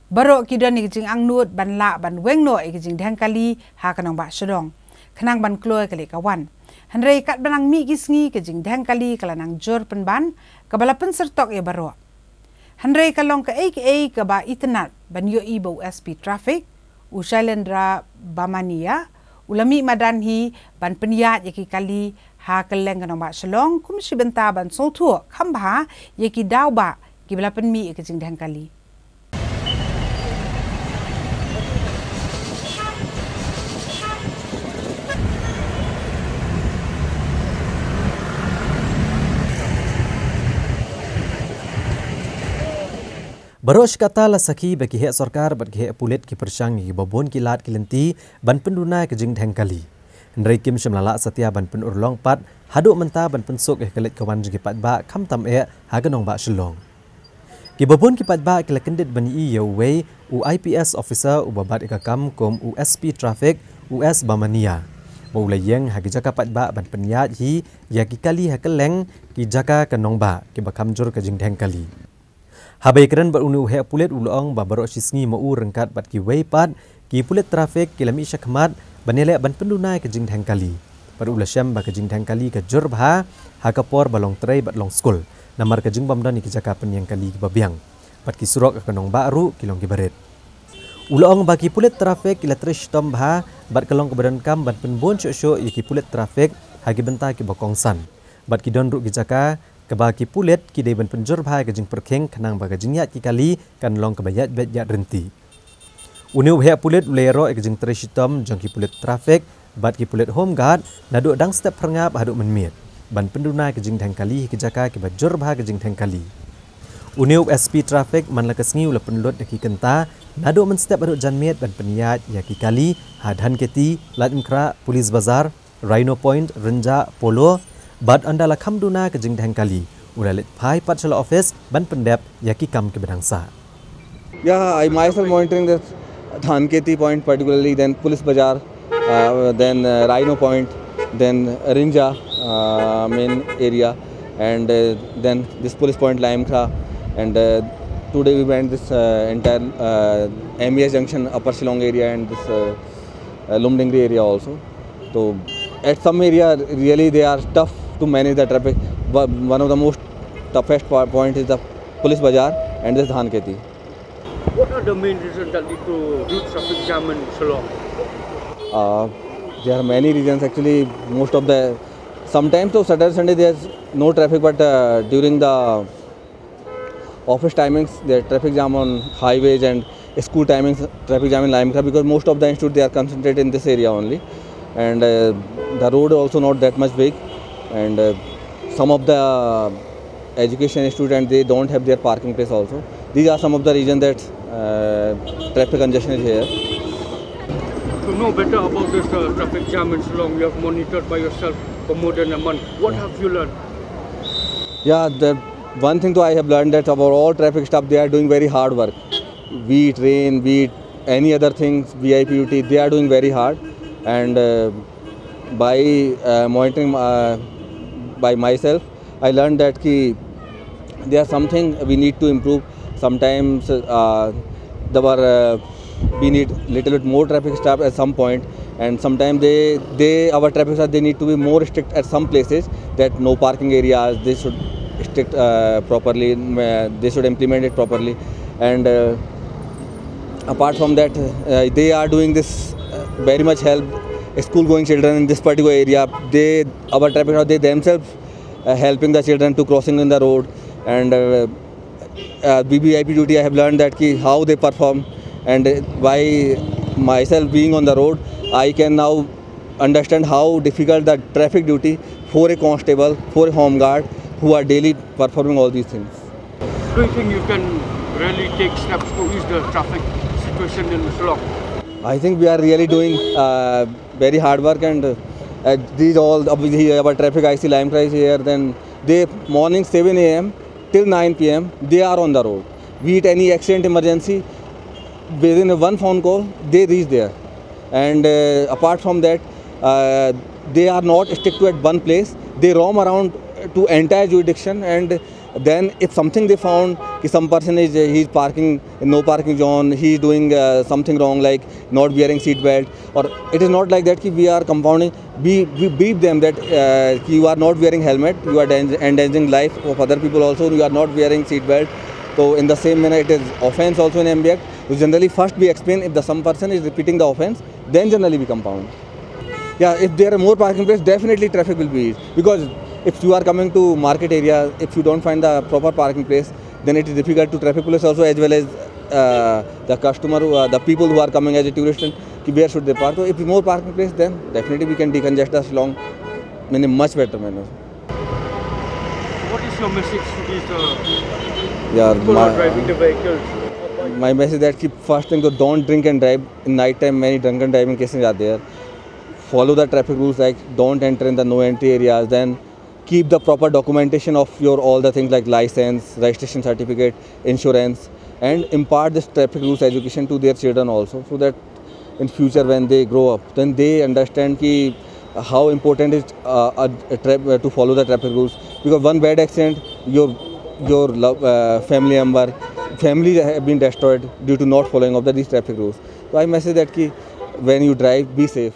Baro kidon ikjing angnut ban la ban wengno ikjing dhangkali ha kanong ba shodong. Kanang ban kloy kali kawan. Hanrei kat banang mi gisngi ikjing dhangkali kalanang jor penban kabalapan sertok ya baro. Hanrei kalong ke ke ba itnat ban yo ibo SP traffic u Shailendra Bamania ulami madanhi ban peniyat yaki kali ha keleng kanong ba shalong kumsi benta ban sotu khamba yaki daw ba kibalapan mi ikjing dhangkali. Barosh kata la saki bagi hek sarkar bagi hek pulit ki persang ki babon ki lat ki lenti ban penduna ke jing dhangkali. Hendrai kim shemlala setia ban pen urlong pat haduk menta ban pensuk ke kelit kawan jing pat ba kham tam e ha ganong ba shlong. Ki babon ki pat ba ki lekendit ban i yo we u IPS officer u babat ikakam kom u SP traffic US Bamania. Bau layeng ha ki jaka pat ba ban penyat hi ya ki kali ha keleng ki jaka kanong ba ki bakam jur ke jing dhangkali. Habai keren berunu hek pulit ulong babarok sisngi mau rengkat bat ki wei pat ki pulit trafik kilami syakmat banele ban pendunai ke jing dhangkali. Baru ulasam ba ke jing dhangkali ke jur bah ha kapor balong tray bat long skul. Namar ke jing bamdan ki jaka pen yang kali ki babiang. Bat ki surok ke nong baru kilong ki baret. Ulong ba ki pulit trafik kila trish tom bah bat kelong ke badan kam bat penbon syok ki pulit trafik ha ki benta ki bakongsan. Bat ki don ru ki jaka kebaki pulit kidai ban penjur bhai ke jing perkheng kanang baga jingyat ki kali kan long kebayat bet yat renti. Uniu hek pulit ulero ke jing treshitom jong ki pulit trafik bat ki pulit home guard naduk dang step perngap haduk menmit ban penduna ke jing dhangkali ki jaka ki bajur bhai ke jing dhangkali. Uniu SP trafik man la kesngi ula penlut ki kenta naduk men step haduk janmiet ban peniat ya ki kali hadhan keti lat imkra polis bazar Rhino Point Renja Polo Bat anda la kamduna ke jing dhangkali ulalit pai patchala office ban pendep yaki kam ke bedangsa. Yeah, I myself monitoring the Dhanketi point particularly, then Police Bazaar, then Rhino Point, then Rinja main area, and then this police point Limekra, and today we went this entire MES Junction Upper Shillong area and this Lumdingri area also. So at some area really they are tough to manage the traffic. But one of the most toughest point is the Police Bazaar and this Dhanketi. What are the main reasons that lead to huge traffic jam in Shillong? There are many reasons actually. Most of the sometimes so Saturday Sunday there's no traffic, but during the office timings there traffic jam on highways and school timings traffic jam in Limekra because most of the institutes they are concentrated in this area only, and the road also not that much big. And some of the education students they don't have their parking place also. These are some of the reasons that traffic congestion is here. To know better about this traffic jam in Shillong, you have monitored by yourself for more than a month. What have you learned? Yeah, the one thing I have learned that about all traffic staff they are doing very hard work. Be it rain, be it any other things, VIP duty, they are doing very hard. And by monitoring by myself, I learned that there are something we need to improve. Sometimes we need little bit more traffic staff at some point, and sometimes our traffic staff they need to be more strict at some places that no parking areas they should strict properly. They should implement it properly, and apart from that, they are doing this very much help school-going children in this particular area. Our traffic staff they themselves helping the children to crossing in the road, and BBIP duty I have learned that how they perform, and by myself being on the road I can now understand how difficult the traffic duty for a constable, for a home guard who are daily performing all these things. Do you think you can really take steps to ease the traffic situation in Shillong? I think we are really doing very hard work, and these all our traffic IC Limekra is here. Then they morning 7 AM till 9 PM they are on the road. Be it any accident emergency, within one phone call they reach there. And apart from that, they are not stick to at one place. They roam around to entire jurisdiction, and Then if something they found, some person is he's parking in no parking zone, he's doing something wrong like not wearing seat belt, or it is not like that we are compounding. We beat them that you are not wearing helmet, you are endangering life of other people also, you are not wearing seat belt. So in the same manner it is offence also in MB Act. So generally first we explain, if some person is repeating the offence, then generally we compound. Yeah, if there are more parking places, definitely traffic will be easy. Because if you are coming to market area, if you don't find the proper parking place, then it is difficult to traffic police also, as well as the customer, the people who are coming as a tourist, where should they park. So if more parking place, then definitely we can decongest the Shillong in a much better manner. What is your message to these Yeah, people who are driving the vehicles? My message is that first thing, don't drink and drive. In night time, many drunken driving cases are there. Follow the traffic rules, like don't enter in the no entry areas. Then keep the proper documentation of your all the things like license, registration certificate, insurance, and impart this traffic rules education to their children also, so that in future when they grow up, then they understand how important it is to follow the traffic rules. Because one bad accident, your family have been destroyed due to not following of these traffic rules. So I message that when you drive, be safe.